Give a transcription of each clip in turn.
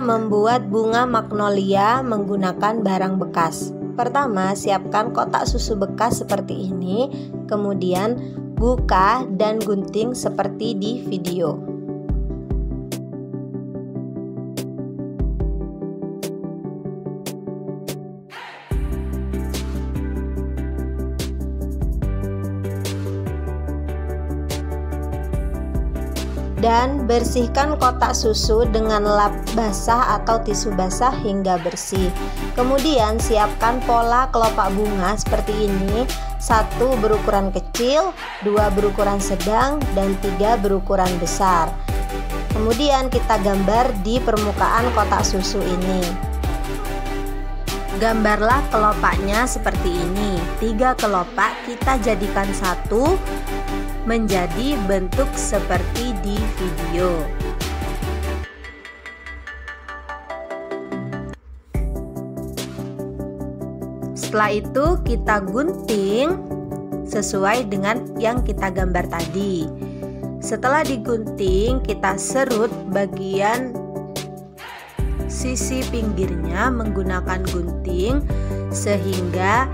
membuat bunga magnolia menggunakan barang bekas. Pertama, siapkan kotak susu bekas seperti ini, kemudian buka dan gunting seperti di video. Dan bersihkan kotak susu dengan lap basah atau tisu basah hingga bersih. Kemudian siapkan pola kelopak bunga seperti ini, 1 berukuran kecil, 2 berukuran sedang, dan 3 berukuran besar. Kemudian kita gambar di permukaan kotak susu ini. Gambarlah kelopaknya seperti ini. 3 kelopak kita jadikan satu menjadi bentuk seperti di video. Setelah itu kita gunting sesuai dengan yang kita gambar tadi. Setelah digunting, kita serut bagian sisi pinggirnya menggunakan gunting sehingga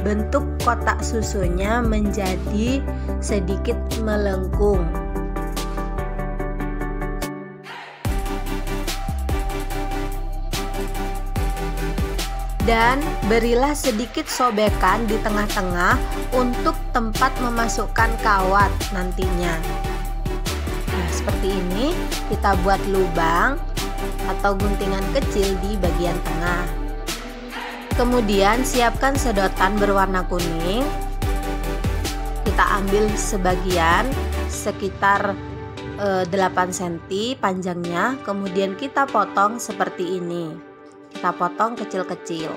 bentuk kotak susunya menjadi sedikit melengkung. Dan berilah sedikit sobekan di tengah-tengah untuk tempat memasukkan kawat nantinya. Nah, seperti ini kita buat lubang atau guntingan kecil di bagian tengah. Kemudian siapkan sedotan berwarna kuning. Kita ambil sebagian sekitar 8 cm panjangnya, kemudian kita potong seperti ini. Kita potong kecil-kecil.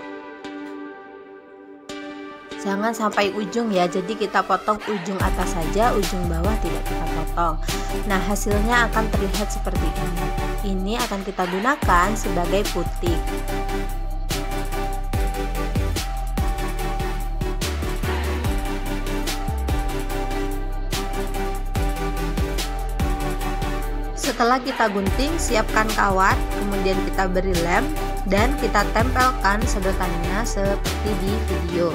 Jangan sampai ujung ya, jadi kita potong ujung atas saja, ujung bawah tidak kita potong. Nah, hasilnya akan terlihat seperti ini. Ini akan kita gunakan sebagai putik. Setelah kita gunting, siapkan kawat, kemudian kita beri lem dan kita tempelkan sedotannya seperti di video.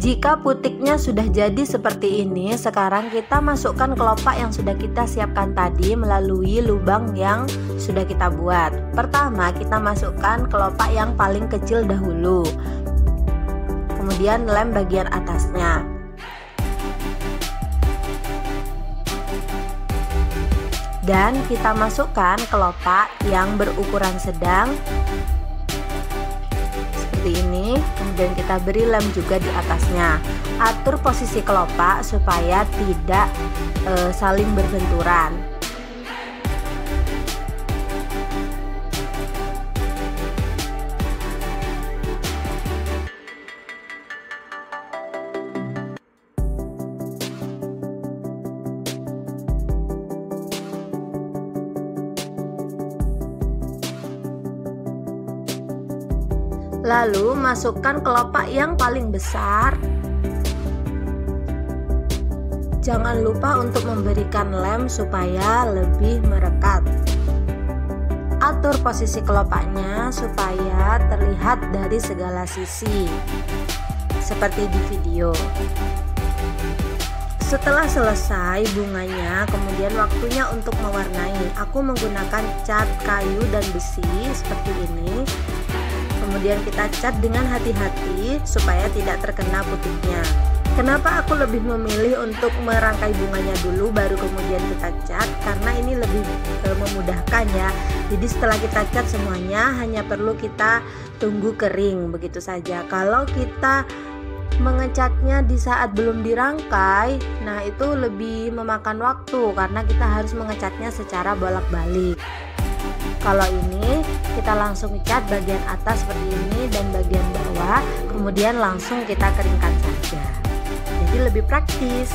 Jika putiknya sudah jadi seperti ini, sekarang kita masukkan kelopak yang sudah kita siapkan tadi melalui lubang yang sudah kita buat. Pertama, kita masukkan kelopak yang paling kecil dahulu. Kemudian lem bagian atasnya. Dan kita masukkan kelopak yang berukuran sedang seperti ini, kemudian kita beri lem juga di atasnya. Atur posisi kelopak supaya tidak saling berbenturan. Lalu masukkan kelopak yang paling besar. Jangan lupa untuk memberikan lem supaya lebih merekat. Atur posisi kelopaknya supaya terlihat dari segala sisi, seperti di video. Setelah selesai bunganya, kemudian waktunya untuk mewarnai. Aku menggunakan cat kayu dan besi seperti ini. Kemudian kita cat dengan hati-hati supaya tidak terkena putiknya. Kenapa aku lebih memilih untuk merangkai bunganya dulu baru kemudian kita cat? Karena ini lebih memudahkan ya. Jadi setelah kita cat semuanya hanya perlu kita tunggu kering begitu saja. Kalau kita mengecatnya di saat belum dirangkai, nah itu lebih memakan waktu karena kita harus mengecatnya secara bolak-balik. Kalau ini kita langsung cat bagian atas seperti ini dan bagian bawah, kemudian langsung kita keringkan saja. Jadi lebih praktis.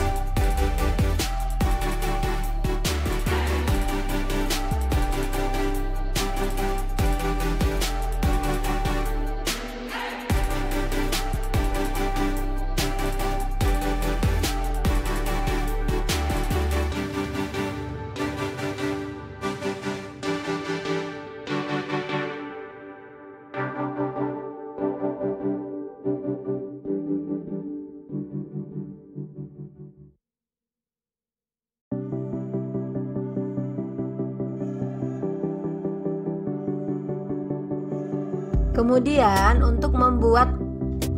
Kemudian untuk membuat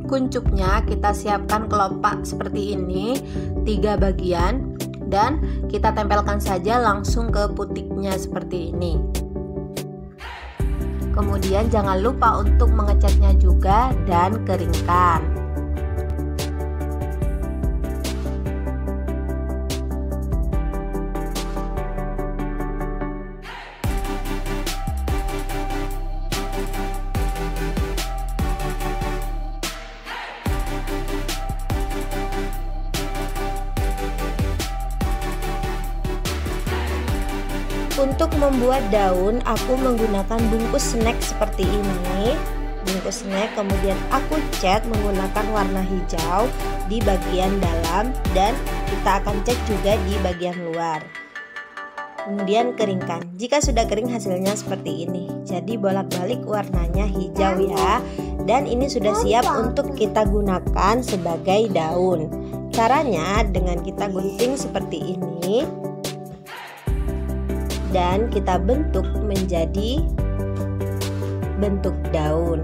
kuncupnya kita siapkan kelopak seperti ini 3 bagian dan kita tempelkan saja langsung ke putiknya seperti ini. Kemudian jangan lupa untuk mengecatnya juga dan keringkan. Untuk membuat daun, aku menggunakan bungkus snack seperti ini. Bungkus snack, kemudian aku cat menggunakan warna hijau di bagian dalam dan kita akan cat juga di bagian luar. Kemudian keringkan. Jika sudah kering hasilnya seperti ini. Jadi bolak-balik warnanya hijau ya. Dan ini sudah siap untuk kita gunakan sebagai daun. Caranya dengan kita gunting seperti ini dan kita bentuk menjadi bentuk daun.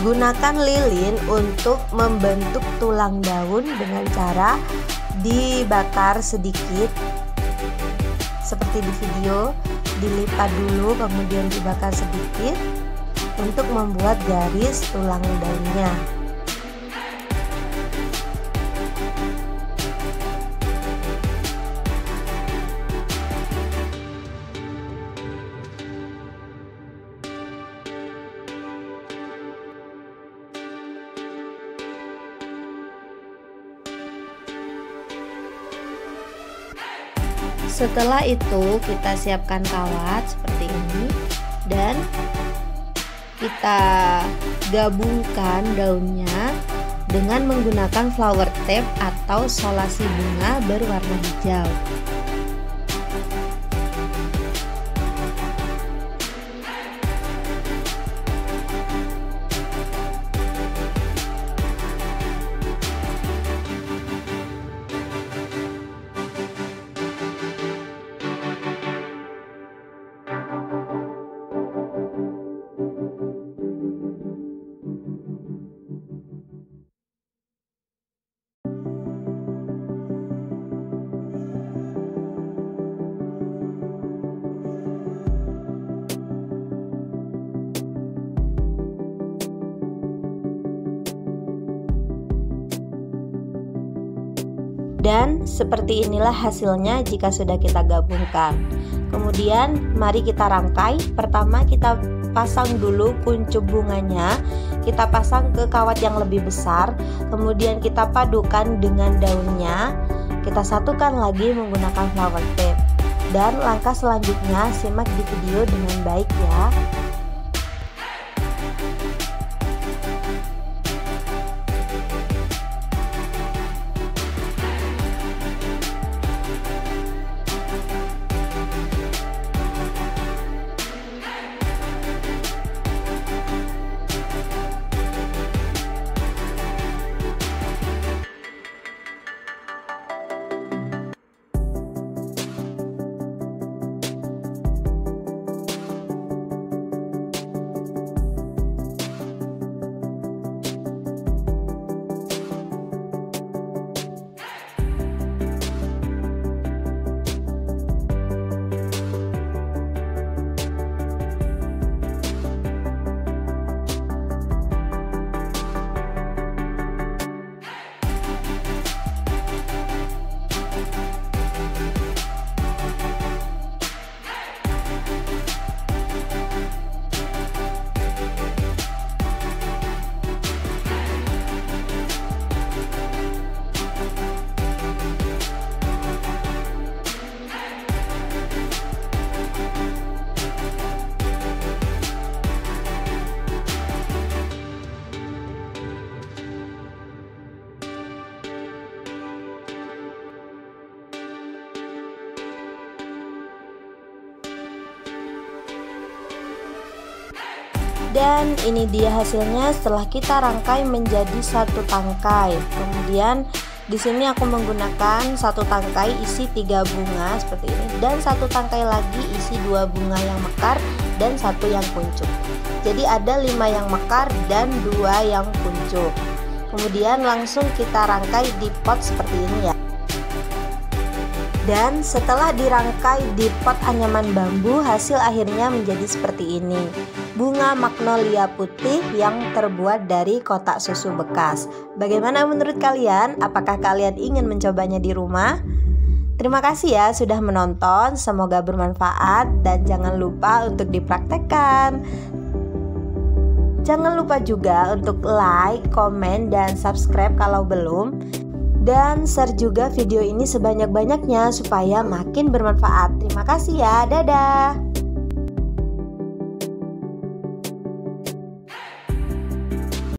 Gunakan lilin untuk membentuk tulang daun dengan cara dibakar sedikit seperti di video, dilipat dulu kemudian dibakar sedikit untuk membuat garis tulang daunnya. Setelah itu kita siapkan kawat seperti ini dan kita gabungkan daunnya dengan menggunakan flower tape atau solasi bunga berwarna hijau. Dan seperti inilah hasilnya jika sudah kita gabungkan. Kemudian mari kita rangkai. Pertama kita pasang dulu kuncup bunganya, kita pasang ke kawat yang lebih besar, kemudian kita padukan dengan daunnya, kita satukan lagi menggunakan flower tape. Dan langkah selanjutnya simak di video dengan baik ya. Dan ini dia hasilnya setelah kita rangkai menjadi satu tangkai. Kemudian di sini aku menggunakan satu tangkai isi 3 bunga seperti ini, dan satu tangkai lagi isi 2 bunga yang mekar dan satu yang kuncup. Jadi ada 5 yang mekar dan 2 yang kuncup. Kemudian langsung kita rangkai di pot seperti ini ya. Dan setelah dirangkai di pot anyaman bambu, hasil akhirnya menjadi seperti ini. Bunga magnolia putih yang terbuat dari kotak susu bekas. Bagaimana menurut kalian? Apakah kalian ingin mencobanya di rumah? Terima kasih ya sudah menonton, semoga bermanfaat dan jangan lupa untuk dipraktekkan. Jangan lupa juga untuk like, komen, dan subscribe kalau belum. Dan share juga video ini sebanyak-banyaknya supaya makin bermanfaat. Terima kasih ya, dadah.